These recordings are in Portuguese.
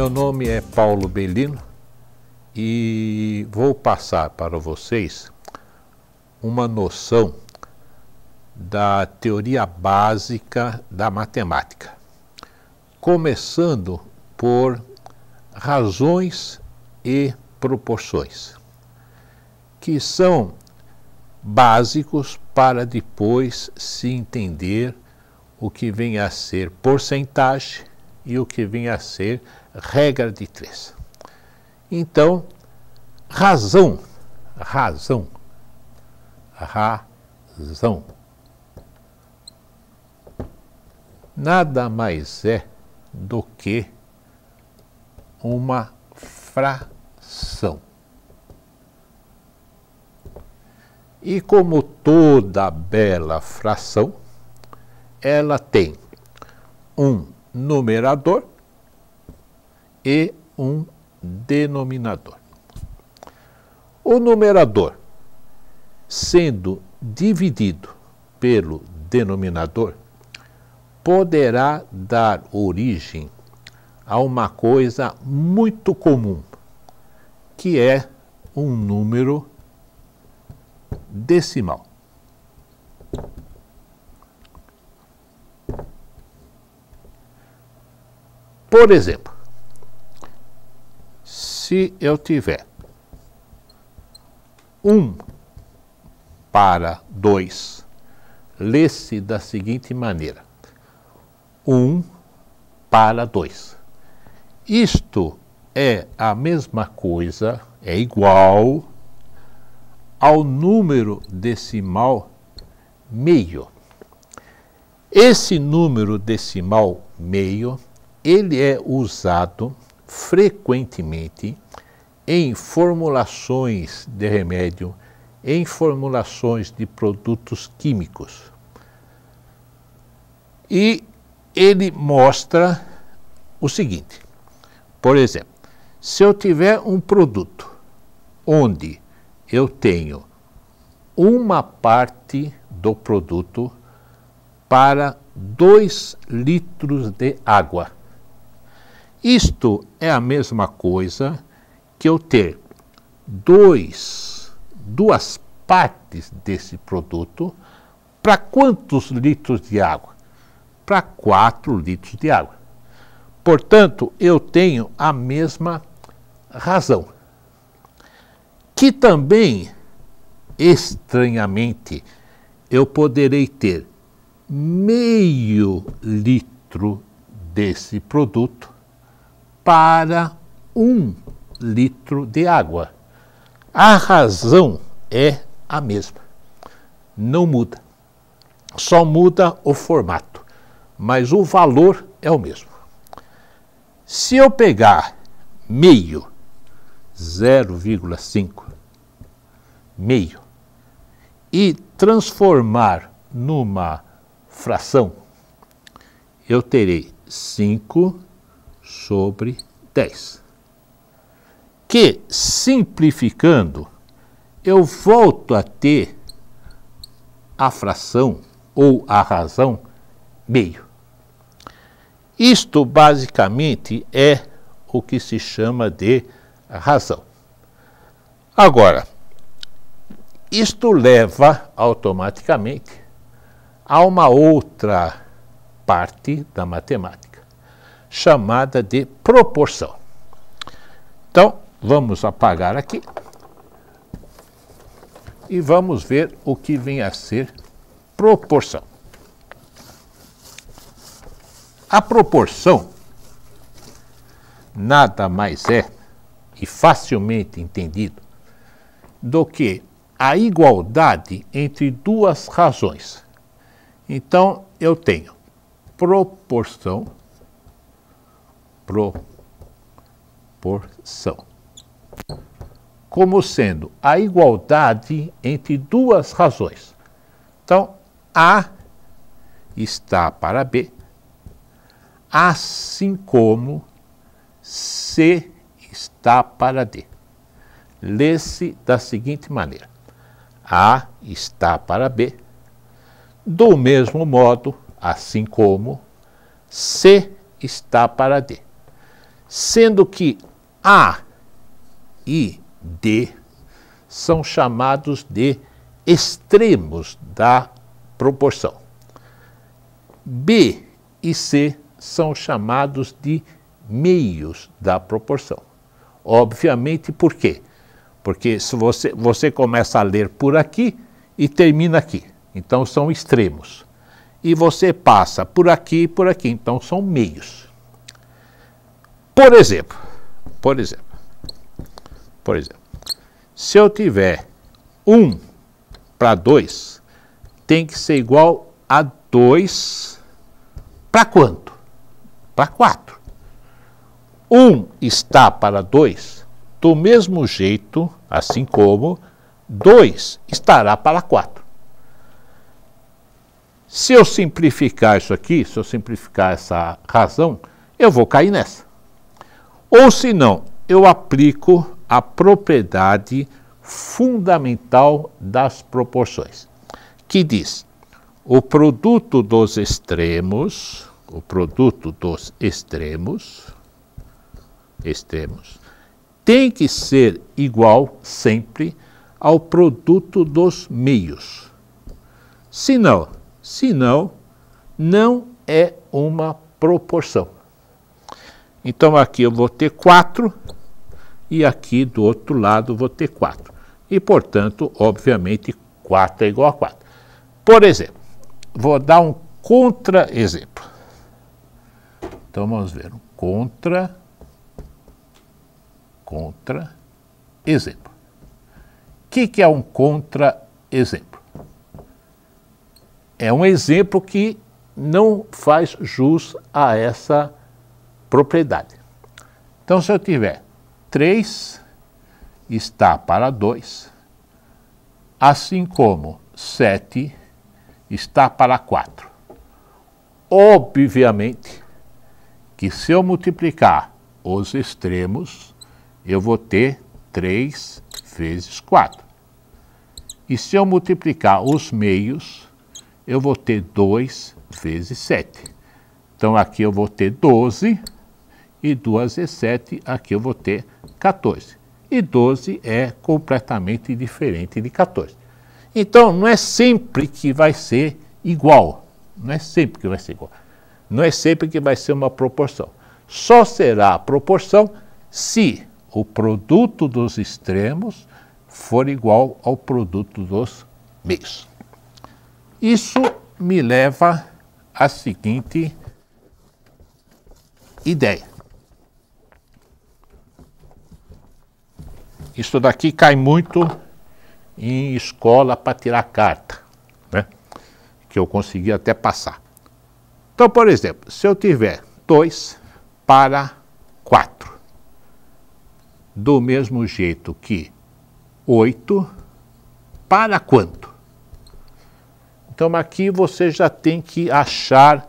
Meu nome é Paulo Bellino e vou passar para vocês uma noção da teoria básica da matemática, começando por razões e proporções, que são básicos para depois se entender o que vem a ser porcentagem e o que vem a ser regra de 3. Então, razão nada mais é do que uma fração. E como toda bela fração, ela tem um numerador e um denominador. O numerador, sendo dividido pelo denominador, poderá dar origem a uma coisa muito comum, que é um número decimal. Por exemplo, se eu tiver 1 para 2, lê-se da seguinte maneira: 1 para 2. Isto é a mesma coisa, é igual ao número decimal meio. Esse número decimal meio, ele é usado frequentemente em formulações de remédio, em formulações de produtos químicos. E ele mostra o seguinte: por exemplo, se eu tiver um produto onde eu tenho uma parte do produto para 2 litros de água, isto é a mesma coisa que eu ter duas partes desse produto para quantos litros de água? Para 4 litros de água. Portanto, eu tenho a mesma razão. Que também, estranhamente, eu poderei ter meio litro desse produto para 1 litro de água. A razão é a mesma, não muda, só muda o formato, mas o valor é o mesmo. Se eu pegar meio, 0,5, meio, e transformar numa fração, eu terei 5 sobre 10. Que, simplificando, eu volto a ter a fração ou a razão meio. Isto basicamente é o que se chama de razão. Agora, isto leva automaticamente a uma outra parte da matemática, chamada de proporção. Então, vamos apagar aqui e vamos ver o que vem a ser proporção. A proporção nada mais é, e facilmente entendido, do que a igualdade entre 2 razões. Então, eu tenho proporção, como sendo a igualdade entre 2 razões. Então, A está para B, assim como C está para D. Lê-se da seguinte maneira: A está para B, do mesmo modo, assim como C está para D. sendo que A e D são chamados de extremos da proporção. B e C são chamados de meios da proporção. Obviamente, por quê? Porque se você começa a ler por aqui e termina aqui, então são extremos. E você passa por aqui e por aqui, então são meios. Por exemplo, se eu tiver 1 para 2, tem que ser igual a 2 para quanto? Para 4. 1 está para 2, do mesmo jeito, assim como 2 estará para 4. Se eu simplificar isso aqui, se eu simplificar essa razão, eu vou cair nessa. Ou se não, eu aplico a propriedade fundamental das proporções, que diz: o produto dos extremos tem que ser igual sempre ao produto dos meios. Se não, não é uma proporção. Então aqui eu vou ter 4 e aqui do outro lado vou ter 4. E, portanto, obviamente, 4 é igual a 4. Por exemplo, vou dar um contra-exemplo. Então vamos ver, um contra-exemplo. O que é um contra-exemplo? É um exemplo que não faz jus a essa propriedade. Então, se eu tiver 3 está para 2, assim como 7 está para 4. Obviamente que se eu multiplicar os extremos, eu vou ter 3 vezes 4. E se eu multiplicar os meios, eu vou ter 2 vezes 7. Então aqui eu vou ter 12, e 2 vezes 7, aqui eu vou ter 14. E 12 é completamente diferente de 14. Então não é sempre que vai ser igual. Não é sempre que vai ser igual. Não é sempre que vai ser uma proporção. Só será a proporção se o produto dos extremos for igual ao produto dos meios. Isso me leva à seguinte ideia. Isso daqui cai muito em escola para tirar carta, né? Que eu consegui até passar. Então, por exemplo, se eu tiver 2 para 4, do mesmo jeito que 8 para quanto? Então aqui você já tem que achar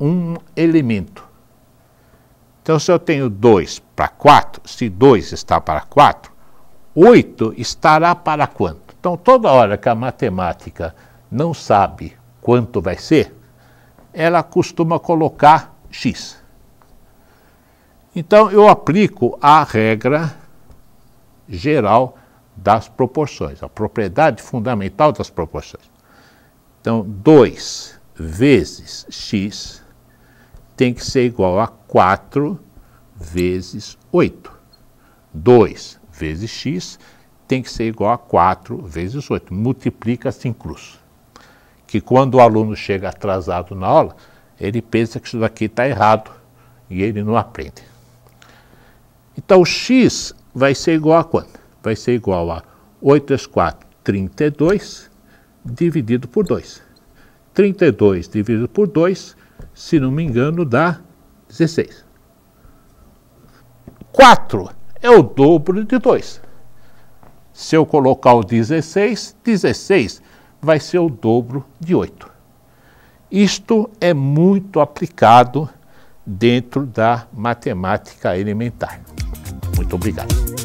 um elemento. Então se eu tenho 2 para 4, se 2 está para 4, 8 estará para quanto? Então toda hora que a matemática não sabe quanto vai ser, ela costuma colocar x. Então eu aplico a regra geral das proporções, a propriedade fundamental das proporções. Então 2 vezes x tem que ser igual a 4 vezes 8. 2 vezes x tem que ser igual a 4 vezes 8. Multiplica-se em cruz. Que quando o aluno chega atrasado na aula, ele pensa que isso daqui está errado e ele não aprende. Então, x vai ser igual a quanto? Vai ser igual a 8 vezes 4, 32, dividido por 2. 32 dividido por 2, se não me engano, dá 16. 4 é o dobro de 2. Se eu colocar o 16, 16 vai ser o dobro de 8. Isto é muito aplicado dentro da matemática elementar. Muito obrigado.